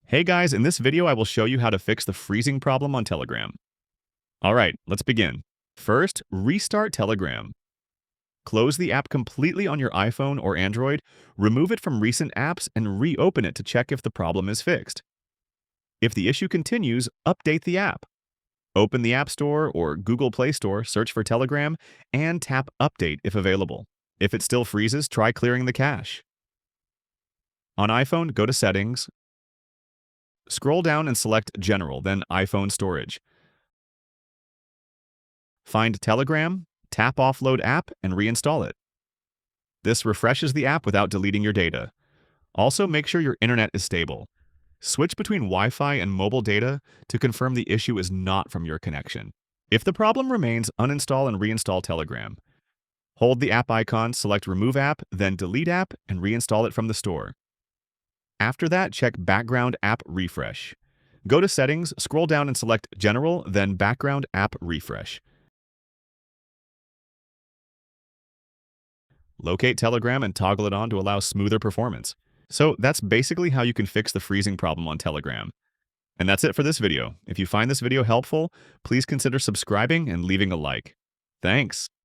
Hey guys, in this video I will show you how to fix the freezing problem on Telegram. Alright, let's begin. First, restart Telegram. Close the app completely on your iPhone or Android, remove it from recent apps, and reopen it to check if the problem is fixed. If the issue continues, update the app. Open the App Store or Google Play Store, search for Telegram, and tap Update if available. If it still freezes, try clearing the cache. On iPhone, go to Settings, scroll down and select General, then iPhone Storage. Find Telegram, tap Offload App, and reinstall it. This refreshes the app without deleting your data. Also, make sure your internet is stable. Switch between Wi-Fi and mobile data to confirm the issue is not from your connection. If the problem remains, uninstall and reinstall Telegram. Hold the app icon, select Remove App, then Delete App, and reinstall it from the store. After that, check Background App Refresh. Go to Settings, scroll down and select General, then Background App Refresh. Locate Telegram and toggle it on to allow smoother performance. So that's basically how you can fix the freezing problem on Telegram. And that's it for this video. If you find this video helpful, please consider subscribing and leaving a like. Thanks.